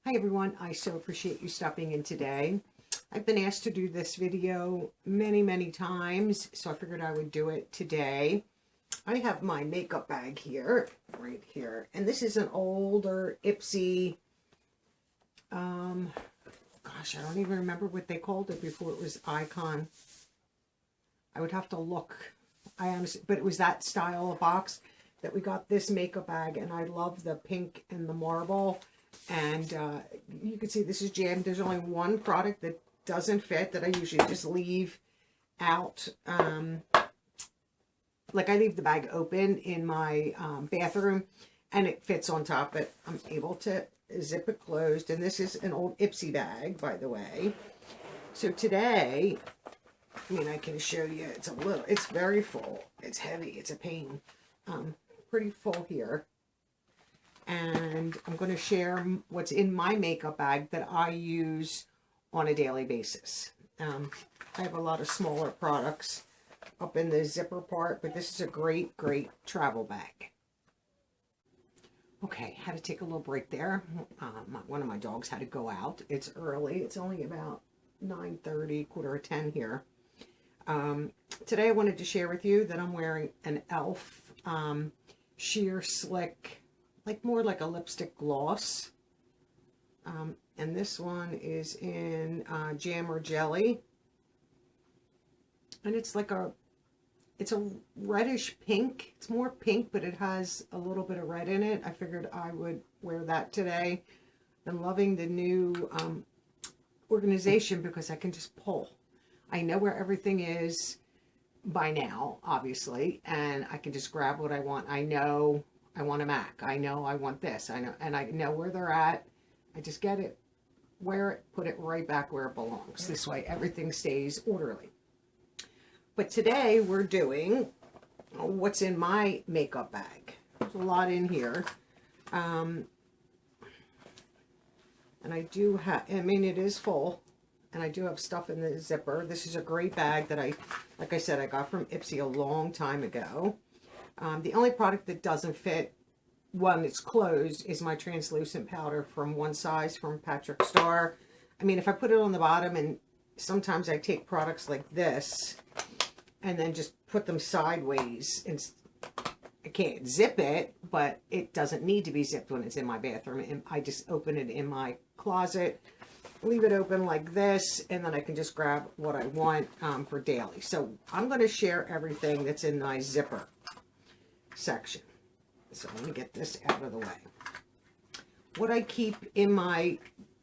Hi everyone, I so appreciate you stopping in today. I've been asked to do this video many times, so I figured I would do it today. I have my makeup bag here, right here, and this is an older IPSY, gosh, I don't even remember what they called it before it was Icon. I would have to look, but it was that style of box that we got this makeup bag, and I love the pink and the marble. And you can see this is jammed. There's only one product that doesn't fit that I usually just leave out. Like I leave the bag open in my bathroom and it fits on top, but I'm able to zip it closed. And this is an old IPSY bag, by the way. So today, I mean, I can show you, it's very full. It's heavy. It's a pain. Pretty full here. And I'm going to share what's in my makeup bag that I use on a daily basis. I have a lot of smaller products up in the zipper part, but this is a great travel bag. Okay, had to take a little break there. One of my dogs had to go out. It's early. It's only about 9:30, quarter of 10 here. Today I wanted to share with you that I'm wearing an e.l.f. Sheer Slick, more like a lipstick gloss. And this one is in Jam or Jelly. And it's it's a reddish pink. It's more pink, but it has a little bit of red in it. I figured I would wear that today. I'm loving the new organization because I can just pull. I know where everything is by now, obviously, and I can just grab what I want. I know I want a MAC. I know I want this. I know, and I know where they're at. I just get it, wear it, put it right back where it belongs. This way everything stays orderly. But today we're doing what's in my makeup bag. There's a lot in here. And I do have, I mean, it is full. And I do have stuff in the zipper. This is a great bag that like I said, I got from IPSY a long time ago. The only product that doesn't fit when it's closed is my translucent powder from One Size from Patrick Starr. I mean, if I put it on the bottom, and sometimes I take products like this and then just put them sideways, and I can't zip it, but it doesn't need to be zipped when it's in my bathroom. And I just open it in my closet, leave it open like this, and then I can just grab what I want for daily. So I'm going to share everything that's in my zipper section. So let me get this out of the way. What I keep in my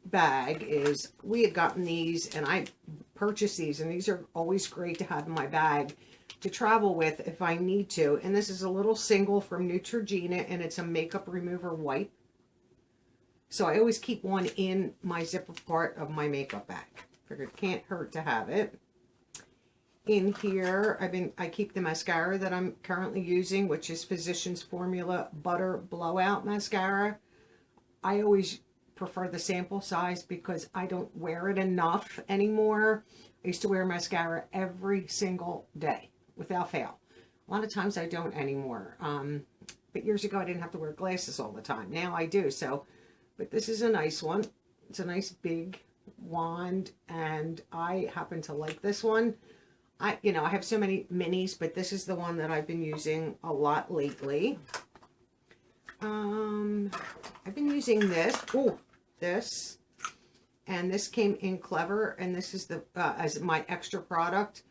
bag is, we had gotten these and I purchased these, and these are always great to have in my bag to travel with if I need to. And this is a little single from Neutrogena, and it's a makeup remover wipe. So I always keep one in my zipper part of my makeup bag. Figured it can't hurt to have it. In here, I keep the mascara that I'm currently using, which is Physicians Formula Butter Blowout Mascara. I always prefer the sample size because I don't wear it enough anymore. I used to wear mascara every single day without fail. A lot of times I don't anymore. But years ago I didn't have to wear glasses all the time. Now I do. But this is a nice one. It's a nice big wand, and I happen to like this one. I have so many minis, but this is the one that I've been using a lot lately. I've been using this, and this came in Clever, and this is the as my extra product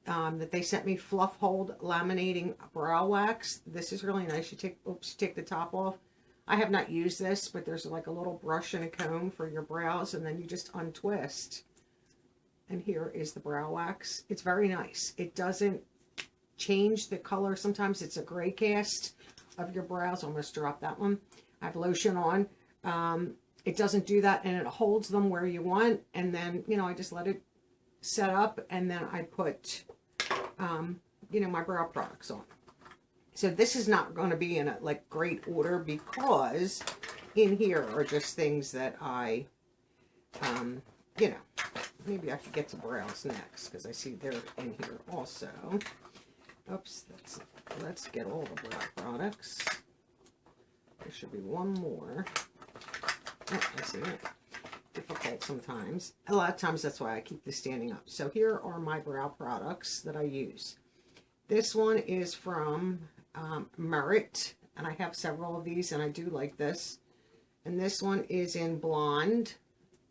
that they sent me, Fluff Hold Laminating Brow Wax. This is really nice. You take the top off. I have not used this, but there's like a little brush and a comb for your brows, and then you just untwist. And here is the brow wax. It's very nice. It doesn't change the color. Sometimes it's a gray cast of your brows. Almost dropped that one. I have lotion on. It doesn't do that, and it holds them where you want. And then, I just let it set up, and then I put, my brow products on. So this is not going to be in a great order, because in here are just things that I, maybe I could get to brows next, because I see they're in here also. Oops, let's get all the brow products. There should be one more. Oh, I see it. difficult sometimes. A lot of times that's why I keep this standing up. So here are my brow products that I use. This one is from Merit, and I have several of these, and I do like this. And this one is in Blonde,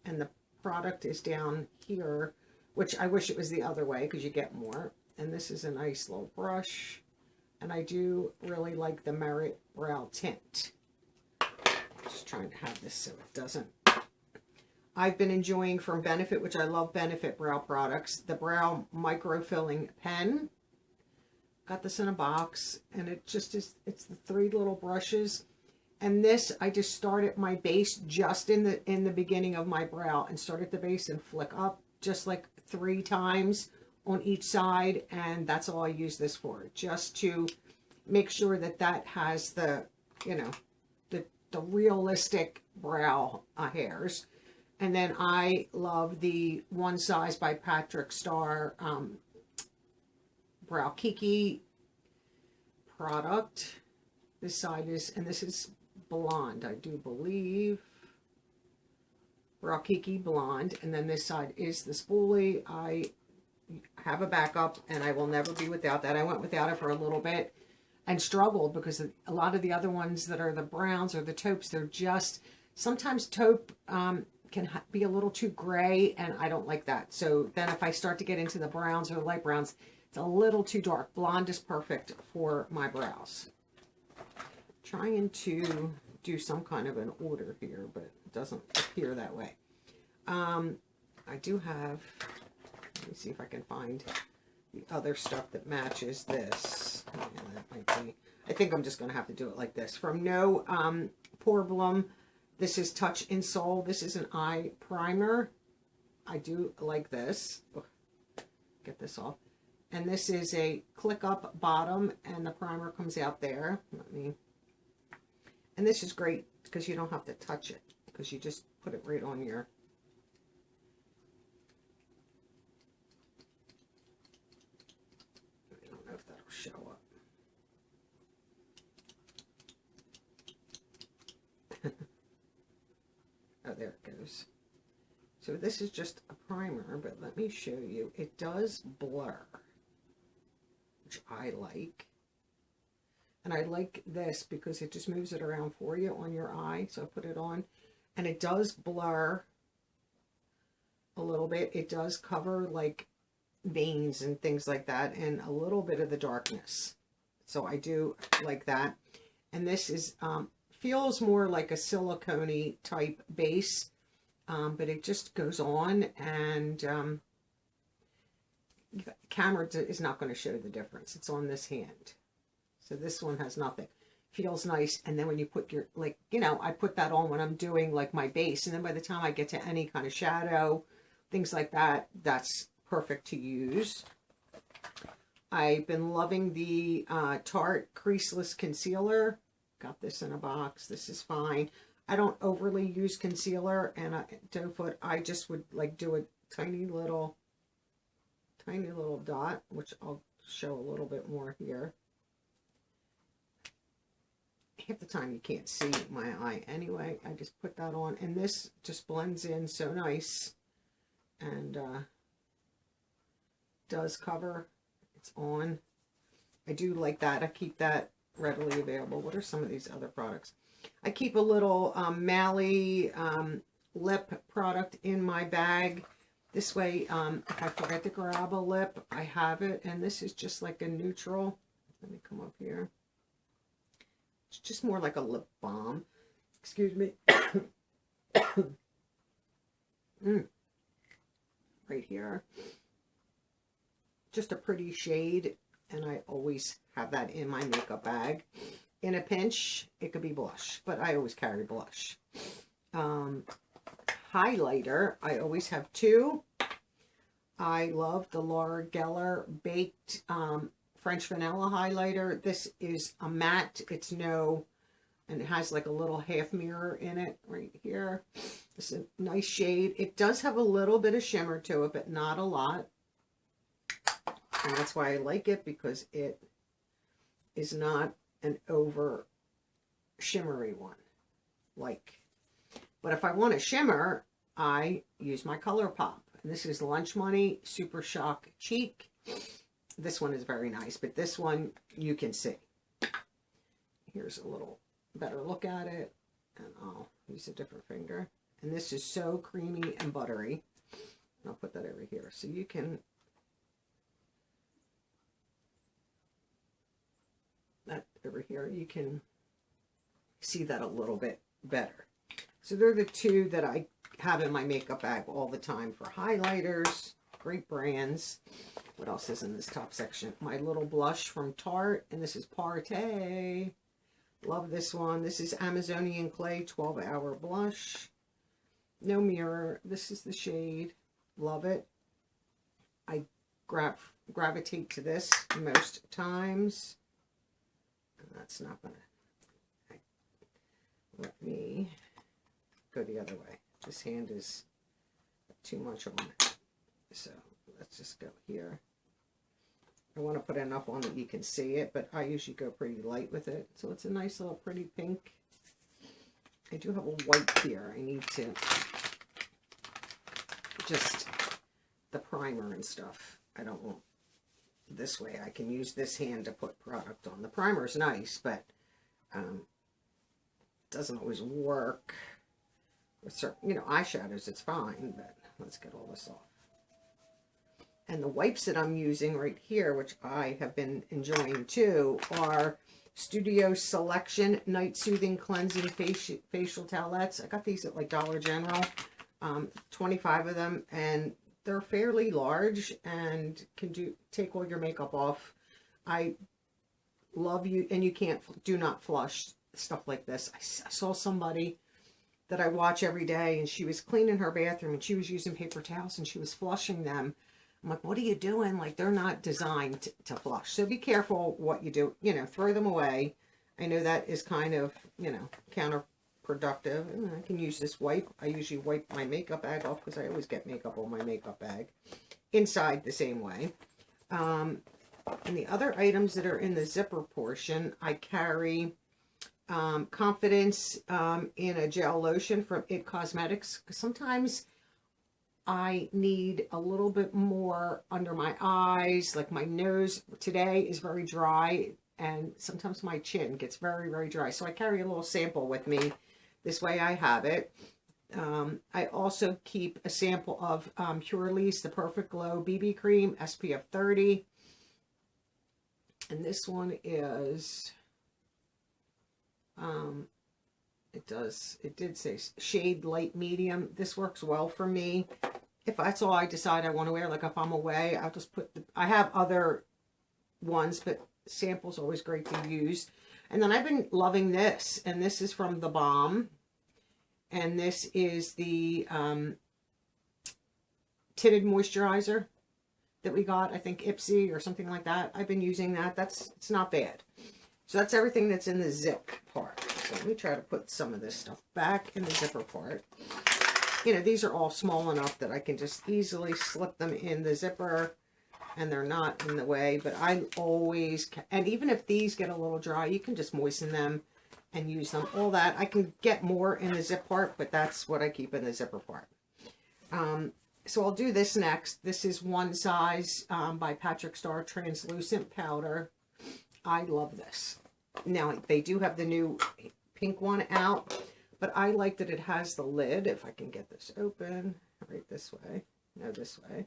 and the product is down here, which I wish it was the other way because you get more. And this is a nice little brush, and I do really like the Merit Brow Tint. Just trying to have this so it doesn't. I've been enjoying from Benefit, which I love Benefit brow products, the Brow Microfilling Pen. Got this in a box, and it just is, it's the 3 little brushes. And this, I just start at my base just in the beginning of my brow and start at the base and flick up just like 3 times on each side. And that's all I use this for, just to make sure that that has the, you know, the realistic brow hairs. And then I love the One Size by Patrick Starr Brow Kiki product. This side is, and this is Blonde, I do believe. Brow Kiki Blonde. And then this side is the spoolie. I have a backup, and I will never be without that. I went without it for a little bit and struggled because a lot of the other ones that are the browns or the taupes, they're just, sometimes taupe can be a little too gray, and I don't like that. So then if I start to get into the browns or the light browns, it's a little too dark. Blonde is perfect for my brows. Trying to do some kind of an order here, but it doesn't appear that way. I do have, let me see if I can find the other stuff that matches this. Yeah, that might be, I think I'm just going to have to do it like this. From No Problem, this is Touch in Soul. This is an eye primer. I do like this. Oh, get this off. And this is a click up bottom, and the primer comes out there. And this is great because you don't have to touch it, because you just put it right on your. I don't know if that'll show up. Oh, there it goes. So this is just a primer, but let me show you. It does blur, which I like. And I like this because it just moves it around for you on your eye. So I put it on, and it does blur a little bit. It does cover like veins and things like that, and a little bit of the darkness. So I do like that. And this is feels more like a silicone-y type base, but it just goes on, and camera is not going to show the difference. It's on this hand. So this one has nothing. Feels nice. And then when you put your, like, you know, I put that on when I'm doing like my base. And then by the time I get to any kind of shadow, things like that, that's perfect to use. I've been loving the Tarte Creaseless Concealer. Got this in a box. This is fine. I don't overly use concealer, and doe foot, I just would like do a tiny little dot, which I'll show a little bit more here. Half the time you can't see my eye anyway. I just put that on, and this just blends in so nice, and does cover. It's on. I do like that. I keep that readily available. What are some of these other products? I keep a little Mally lip product in my bag. This way, if I forget to grab a lip, I have it. And this is just like a neutral. Let me come up here. It's just more like a lip balm. Excuse me. Right here. Just a pretty shade. And I always have that in my makeup bag. In a pinch, it could be blush, but I always carry blush. Highlighter, I always have 2. I love the Laura Geller Baked French Vanilla Highlighter. This is a matte. It's no, and it has like a little half mirror in it right here. It's a nice shade. It does have a little bit of shimmer to it, but not a lot. And that's why I like it, because it is not an over shimmery one. But if I want a shimmer, I use my Color Pop. And this is Lunch Money Super Shock Cheek. This one is very nice, but this one you can see. Here's a little better look at it, and I'll use a different finger. And this is so creamy and buttery. I'll put that over here so you can, that over here, you can see that a little bit better. So they're the two that I have in my makeup bag all the time for highlighters. Great brands. What else is in this top section? My little blush from Tarte, and this is Partey. Love this one. This is Amazonian Clay 12-Hour Blush. No mirror. This is the shade. Love it. I gravitate to this most times. And that's not going to let me go the other way. This hand is too much on it. So let's just go here. I want to put enough on that you can see it, but I usually go pretty light with it. So it's a nice little pretty pink. I do have a white here. I need to just the primer and stuff. I don't want this way. I can use this hand to put product on. The primer is nice, but doesn't always work with certain, eyeshadows. It's fine, but let's get all this off. And the wipes that I'm using right here, which I have been enjoying too, are Studio Selection Night Soothing Cleansing Facial Towelettes. I got these at like Dollar General, 25 of them, and they're fairly large and can take all your makeup off. I love you, and you do not flush stuff like this. I saw somebody that I watch every day, and she was cleaning her bathroom, and she was using paper towels, and she was flushing them. I'm like, what are you doing? Like, they're not designed to flush. So be careful what you do. Throw them away. I know that is kind of, counterproductive. And I can use this wipe. I usually wipe my makeup bag off because I always get makeup on my makeup bag inside the same way. And the other items that are in the zipper portion, I carry Confidence in a gel lotion from IT Cosmetics. Sometimes I need a little bit more under my eyes, like my nose today is very dry, and sometimes my chin gets very, very dry. So I carry a little sample with me. This way I have it. I also keep a sample of Purely's The Perfect Glow BB Cream, SPF 30. And this one is, it did say shade light medium. This works well for me. If that's all I decide I want to wear, like if I'm away, I'll just put I have other ones, but sample's always great to use. And then I've been loving this, and this is from The Balm, and this is the tinted moisturizer that we got, I think IPSY or something like that. I've been using that. It's not bad. So that's everything that's in the zip part. So let me try to put some of this stuff back in the zipper part. These are all small enough that I can just easily slip them in the zipper and they're not in the way. But I always, and even if these get a little dry, you can just moisten them and use them. All that. I can get more in the zip part, but that's what I keep in the zipper part. So I'll do this next. This is One Size by Patrick Starr Translucent Powder. I love this. Now, they do have the new pink one out, but I like that it has the lid. If I can get this open, right this way, no, this way.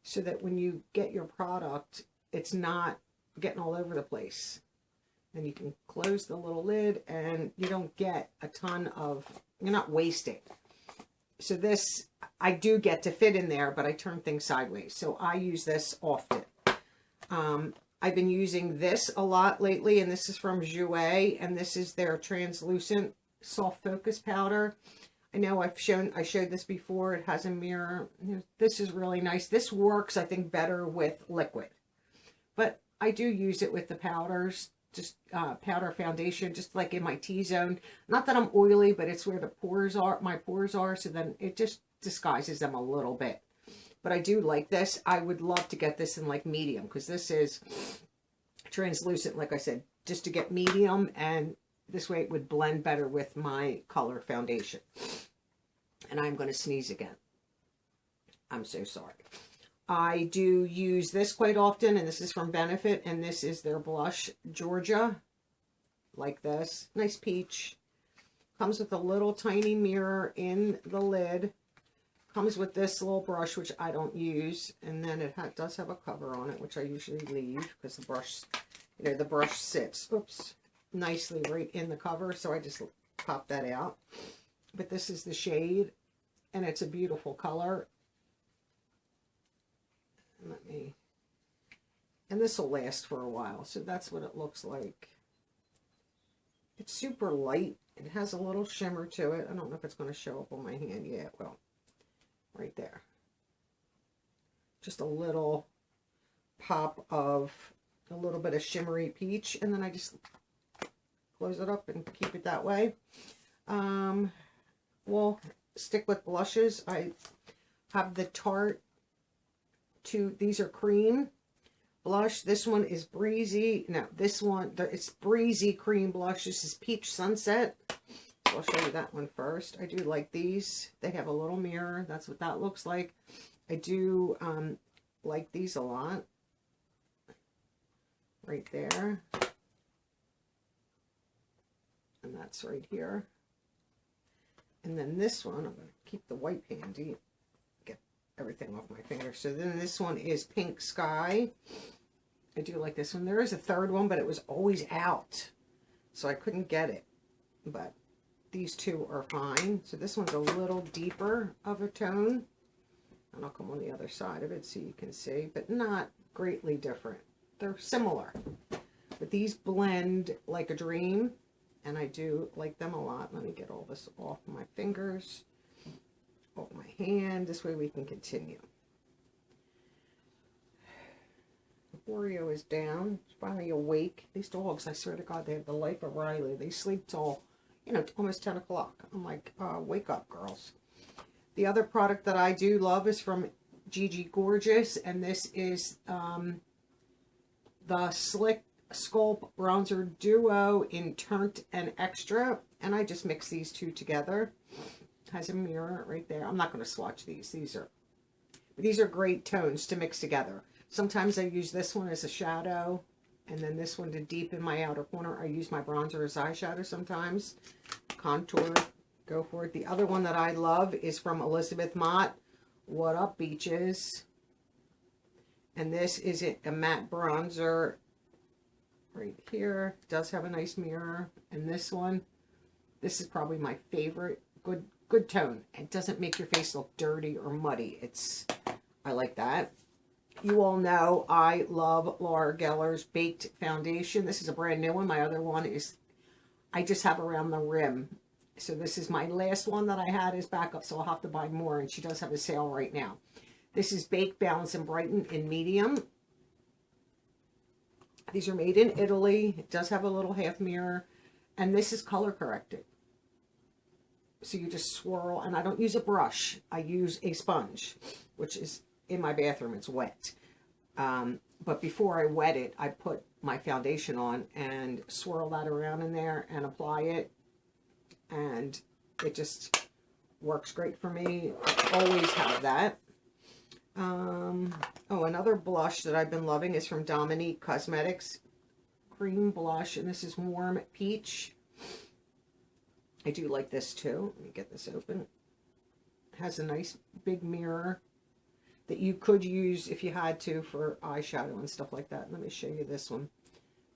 So that when you get your product, it's not getting all over the place. And you can close the little lid and you don't get a ton of, you're not wasting. So this, I do get to fit in there, but I turn things sideways. So I use this often. I've been using this a lot lately, and this is from Jouer, and this is their translucent soft focus powder. I know I showed this before. It has a mirror. This is really nice. This works, I think, better with liquid. But I do use it with the powders, just powder foundation, just like in my T-zone. Not that I'm oily, but it's where the pores are, my pores are, so then it just disguises them a little bit. But I do like this. I would love to get this in like medium, because this is translucent, like I said, just to get medium, and this way it would blend better with my color foundation. And I'm going to sneeze again. I'm so sorry. I do use this quite often, and this is from Benefit, and this is their blush, Georgia, like this. Nice peach. Comes with a little tiny mirror in the lid. Comes with this little brush, which I don't use, and then it does have a cover on it, which I usually leave because the brush, you know, the brush sits, oops, nicely right in the cover, so I just pop that out. But this is the shade, and it's a beautiful color. And this will last for a while, so that's what it looks like. It's super light. It has a little shimmer to it. I don't know if it's going to show up on my hand. Yeah, it will. Right there. Just a little pop of a little bit of shimmery peach, and then I just close it up and keep it that way. We'll stick with blushes. I have the Tarte these are cream blush. This one is breezy. No, this one, it's breezy cream blush. This is Peach Sunset. So I'll show you that one first. I do like these. They have a little mirror. That's what that looks like. I do like these a lot. Right there. And that's right here. And then this one, I'm going to keep the wipe handy. Get everything off my finger. So then this one is Pink Sky. I do like this one. There is a third one, but it was always out, so I couldn't get it. But these two are fine. So this one's a little deeper of a tone. And I'll come on the other side of it so you can see, but not greatly different. They're similar. But these blend like a dream, and I do like them a lot. Let me get all this off my fingers, off my hand. This way we can continue. Oreo is down. She's finally awake. These dogs, I swear to God, they have the life of Riley. They sleep till, you know, almost 10 o'clock. I'm like, wake up, girls. The other product that I do love is from Gigi Gorgeous, and this is the Slick Sculpt Bronzer Duo in Turnt and Extra, and I just mix these two together. It has a mirror right there. I'm not going to swatch these. These are great tones to mix together. Sometimes I use this one as a shadow, and then this one to deepen my outer corner. I use my bronzer as eyeshadow sometimes. Contour, go for it. The other one that I love is from Elizabeth Mott, What Up Beaches. And this is a matte bronzer right here. It does have a nice mirror. And this one, this is probably my favorite. Good tone. It doesn't make your face look dirty or muddy. I like that. You all know I love Laura Geller's Baked Foundation. This is a brand new one. My other one is, I just have around the rim. So this is my last one that I had is backup, so I'll have to buy more, and she does have a sale right now. This is Bake, Balance, and Brighten in medium. These are made in Italy. It does have a little half mirror, and this is color corrected. So you just swirl, and I don't use a brush. I use a sponge, which is in my bathroom. It's wet. But before I wet it, I put my foundation on and swirl that around in there and apply it. And it just works great for me. I always have that. Oh, another blush that I've been loving is from Dominique Cosmetics. Cream blush, and this is Warm Peach. I do like this too. Let me get this open. It has a nice big mirror that you could use if you had to for eyeshadow and stuff like that. Let me show you this one.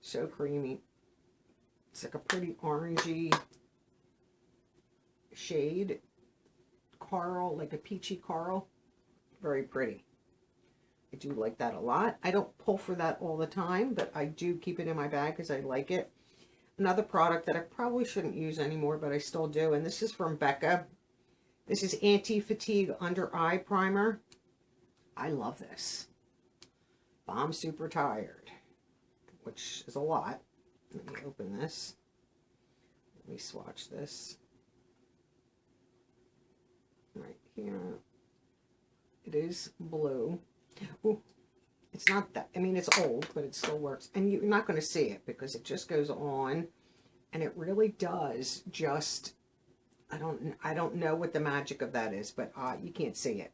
So creamy. It's like a pretty orangey shade. Coral, like a peachy coral. Very pretty. I do like that a lot. I don't pull for that all the time, but I do keep it in my bag because I like it. Another product that I probably shouldn't use anymore, but I still do, and this is from Becca. This is Anti-Fatigue Under Eye Primer. I love this. I'm super tired, which is a lot. Let me open this. Let me swatch this. Right here. It is blue. Ooh, it's not that, I mean, it's old, but it still works. And you're not going to see it because it just goes on. And it really does just I don't know what the magic of that is, but you can't see it.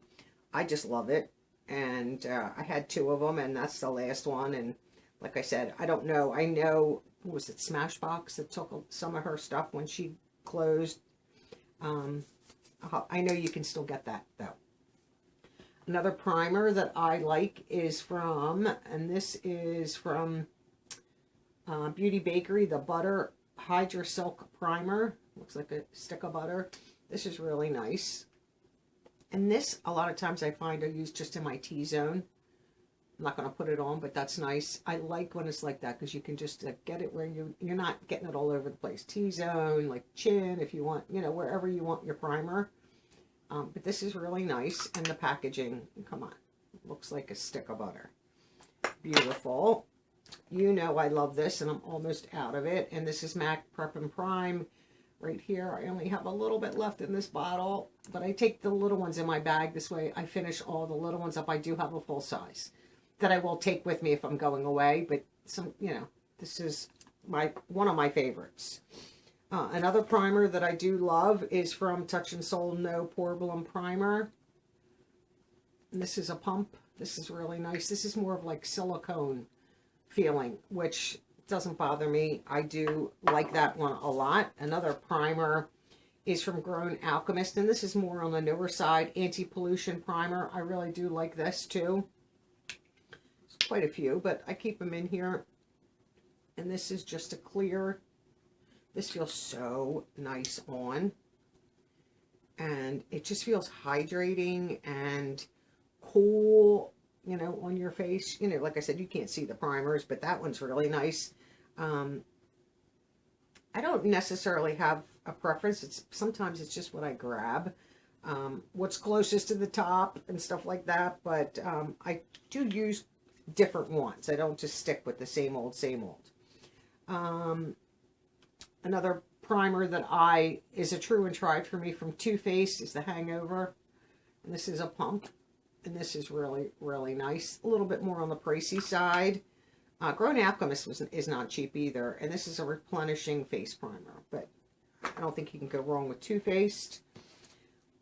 I just love it. And I had 2 of them, and that's the last one. And like I said, I don't know. I know, what was it, Smashbox that took some of her stuff when she closed. I know you can still get that, though. Another primer that I like is from, and this is from Beauty Bakery, the Butter Hydra Silk Primer. Looks like a stick of butter. This is really nice. And this, a lot of times I find I use just in my T-zone. I'm not going to put it on, but that's nice. I like when it's like that because you can just get it where you're not getting it all over the place. T-zone, like chin, if you want, you know, wherever you want your primer. But this is really nice. And the packaging, come on, looks like a stick of butter. Beautiful. You know I love this, and I'm almost out of it. And this is MAC Prep and Prime. Right here, I only have a little bit left in this bottle, but I take the little ones in my bag. This way I finish all the little ones up. I do have a full size that I will take with me if I'm going away, but some, you know, this is one of my favorites. Another primer that I do love is from Touch and Soul No Poreblem Primer. And this is a pump. This is really nice. This is more of like silicone feeling, which doesn't bother me. I do like that one a lot. Another primer is from Grown Alchemist, and this is more on the newer side, anti-pollution primer. I really do like this too. There's quite a few, but I keep them in here. And this is just a clear. This feels so nice on, and it just feels hydrating and cool, you know, on your face. You know, like I said, you can't see the primers, but that one's really nice. I don't necessarily have a preference. Sometimes it's just what I grab, what's closest to the top and stuff like that. But I do use different ones. I don't just stick with the same old, same old. Another primer that is a true and tried for me from Too Faced is the Hangover. And this is a pump. And this is really, really nice. A little bit more on the pricey side. Grown Alchemist is not cheap either. And this is a replenishing face primer. But I don't think you can go wrong with Too Faced.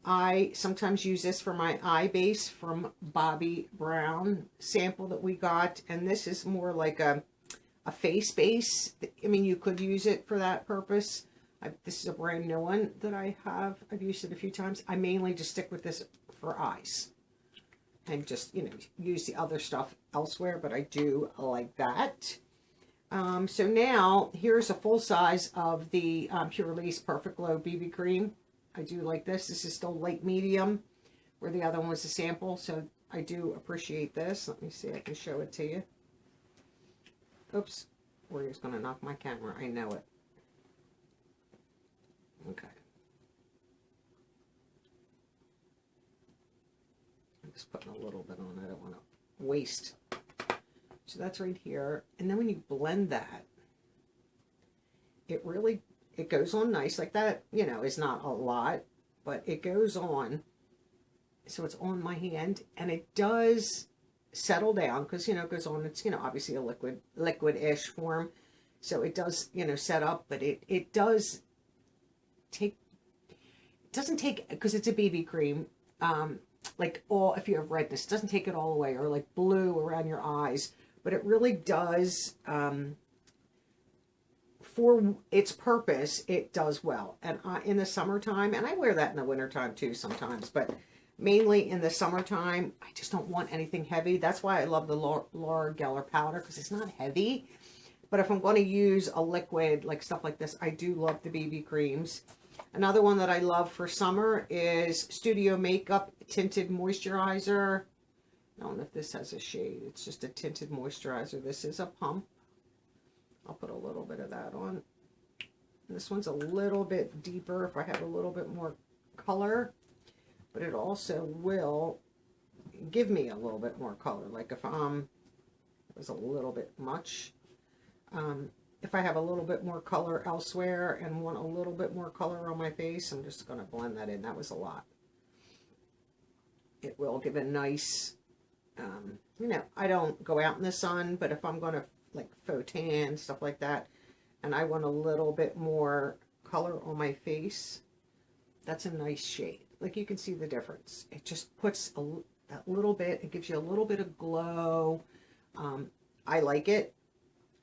I sometimes use this for my eye base from Bobbi Brown sample that we got. And this is more like a face base. I mean, you could use it for that purpose. This is a brand new one that I have. I've used it a few times. I mainly just stick with this for eyes. And just, you know, use the other stuff elsewhere, but I do like that. So now, here's a full size of the Pure Release Perfect Glow BB Cream. I do like this. This is still light medium, where the other one was a sample, so I do appreciate this. Let me see if I can show it to you. Oops, Warrior's going to knock my camera. I know it. Okay. I'm just putting a little bit on. I don't want to waste. So that's right here. And then when you blend that, it goes on nice like that. You know, it's not a lot, but it goes on. So it's on my hand, and it does settle down because, you know, it goes on. It's, you know, obviously a liquid-ish form. So it does, you know, set up, but it does take, it doesn't take, because it's a BB cream, like if you have redness, it doesn't take it all away, or like blue around your eyes, but it really does, for its purpose, it does well. And in the summertime, and I wear that in the wintertime too sometimes, but mainly in the summertime, I just don't want anything heavy. That's why I love the Laura Geller powder, because it's not heavy. But if I'm going to use a liquid, like stuff like this, I do love the BB creams. Another one that I love for summer is Studio Makeup Tinted Moisturizer. I don't know if this has a shade. It's just a tinted moisturizer. This is a pump. I'll put a little bit of that on. And this one's a little bit deeper if I have a little bit more color. But it also will give me a little bit more color. Like if it was a little bit much. If I have a little bit more color elsewhere and want a little bit more color on my face, I'm just going to blend that in. That was a lot. It will give a nice, you know, I don't go out in the sun, but if I'm going to like faux tan, stuff like that, and I want a little bit more color on my face, That's a nice shade. Like you can see the difference. It just puts that little bit, it gives you a little bit of glow. I like it.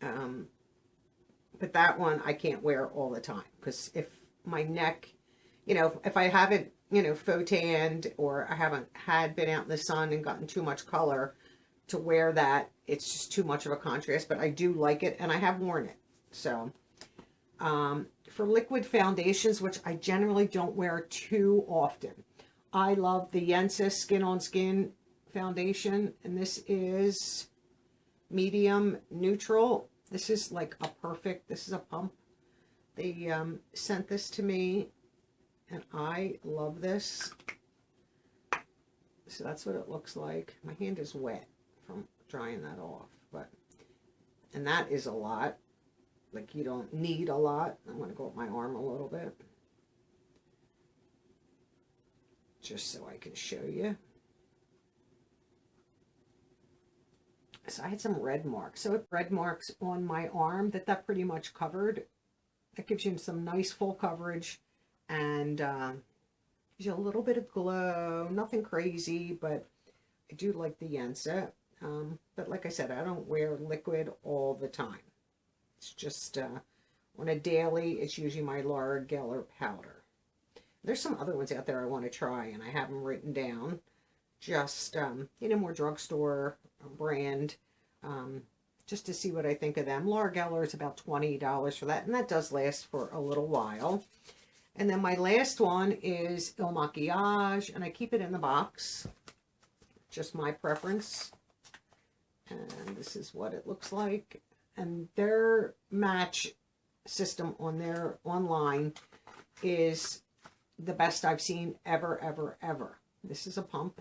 But that one I can't wear all the time, because if my neck, you know, if I haven't, you know, faux tanned, or I haven't been out in the sun and gotten too much color to wear that, it's just too much of a contrast. But I do like it, and I have worn it. So for liquid foundations, which I generally don't wear too often, I love the Yensa Skin on Skin foundation, and this is medium neutral. This is like a perfect, this is a pump. They sent this to me, and I love this. So that's what it looks like. My hand is wet from drying that off, but, and that is a lot. Like, you don't need a lot. I'm going to go up my arm a little bit, just so I can show you. So I had some red marks. So red marks on my arm that pretty much covered. That gives you some nice full coverage, and gives you a little bit of glow. Nothing crazy, but I do like the Yensa. But like I said, I don't wear liquid all the time. It's just on a daily, it's usually my Laura Geller powder. There's some other ones out there I want to try, and I have them written down. Just, you know, more drugstore brand, just to see what I think of them. Laura Geller is about $20 for that, and that does last for a little while. And then my last one is Il Maquillage, and I keep it in the box. Just my preference. And this is what it looks like. And their match system on their online is the best I've seen ever, ever, ever. This is a pump.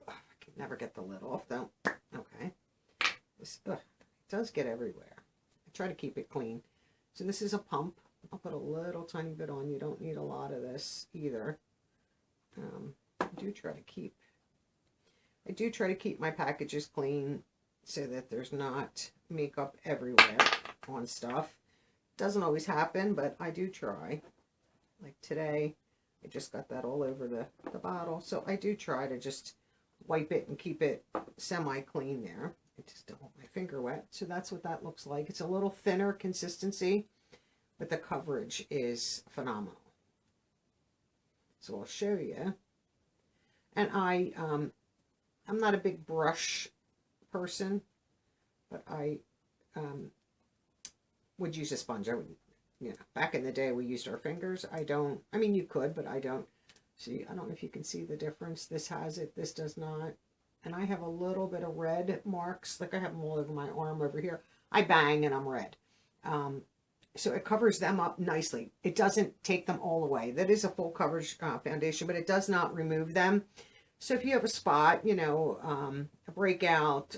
I can never get the lid off though. Okay. This, it does get everywhere. I try to keep it clean. So this is a pump. I'll put a little tiny bit on. You don't need a lot of this either. I do try to keep my packages clean so that there's not makeup everywhere on stuff. Doesn't always happen, but I do try. Like today, I just got that all over the bottle. So I do try to just wipe it and keep it semi-clean there. I just don't want my finger wet. So that's what that looks like. It's a little thinner consistency, but the coverage is phenomenal. So I'll show you. And I'm not a big brush person, but I would use a sponge. I would, you know, back in the day we used our fingers. I mean, you could, but I don't. See, I don't know if you can see the difference. This has it, this does not. And I have a little bit of red marks, like I have them all over my arm over here. I bang and I'm red. So it covers them up nicely. It doesn't take them all away. That is a full coverage foundation, but it does not remove them. So if you have a spot, you know, a breakout,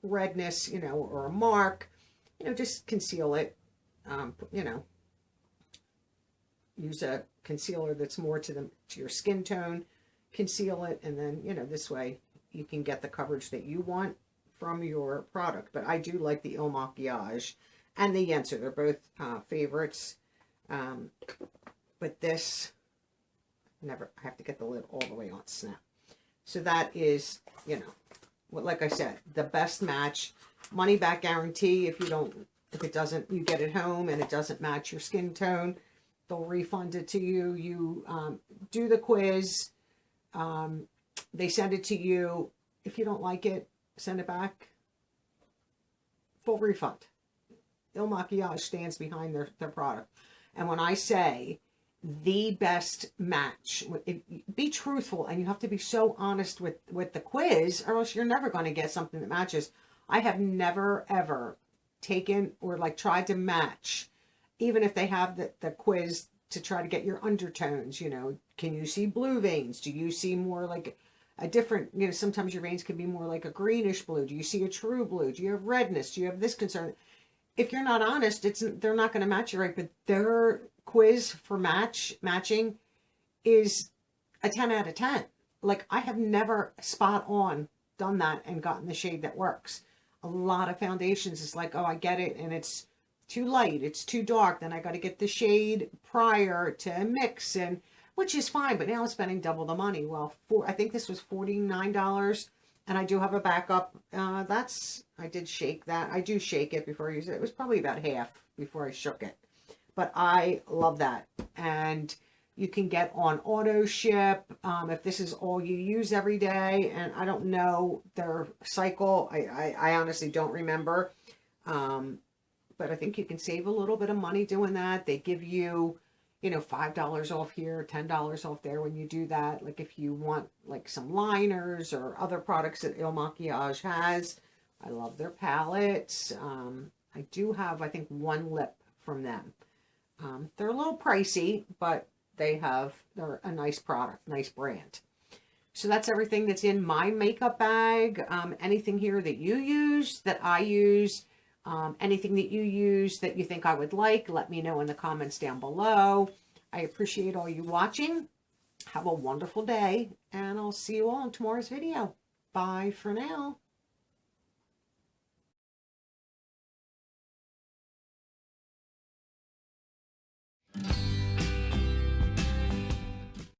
redness, you know, or a mark, you know, just conceal it. You know, use a concealer that's more to your skin tone, conceal it, and then, you know, this way you can get the coverage that you want from your product. But I do like the Il Maquillage and the Yensa. They're both favorites. But this, I have to get the lid all the way on snap. So that is, you know, like I said, the best match. Money back guarantee. If it doesn't, you get it home and it doesn't match your skin tone, they'll refund it to you. You do the quiz. They send it to you. If you don't like it, send it back. Full refund. Il Maquillage stands behind their product. And when I say the best match, be truthful, and you have to be so honest with the quiz, or else you're never going to get something that matches. I have never, ever taken or like tried to match, even if they have the quiz to try to get your undertones, you know, can you see blue veins? Do you see more like a different, you know, sometimes your veins can be more like a greenish blue. Do you see a true blue? Do you have redness? Do you have this concern? If you're not honest, they're not going to match you right, but their quiz for matching is a 10 out of 10. Like, I have never spot on done that and gotten the shade that works. A lot of foundations, it's like, oh, I get it, and it's too light, it's too dark, then I got to get the shade prior to mix, and which is fine, but now I'm spending double the money. Well, I think this was $49, and I do have a backup. I did shake that. I do shake it before I use it. It was probably about half before I shook it. But I love that. And you can get on auto ship if this is all you use every day. And I don't know their cycle. I honestly don't remember. But I think you can save a little bit of money doing that. They give you, you know, $5 off here, $10 off there when you do that. Like if you want like some liners or other products that Il Makiage has. I love their palettes. I do have, I think, one lip from them. They're a little pricey, but they're a nice product, nice brand. So that's everything that's in my makeup bag. Anything here that you use, that I use, anything that you use that you think I would like, let me know in the comments down below. I appreciate all you watching. Have a wonderful day, and I'll see you all in tomorrow's video. Bye for now.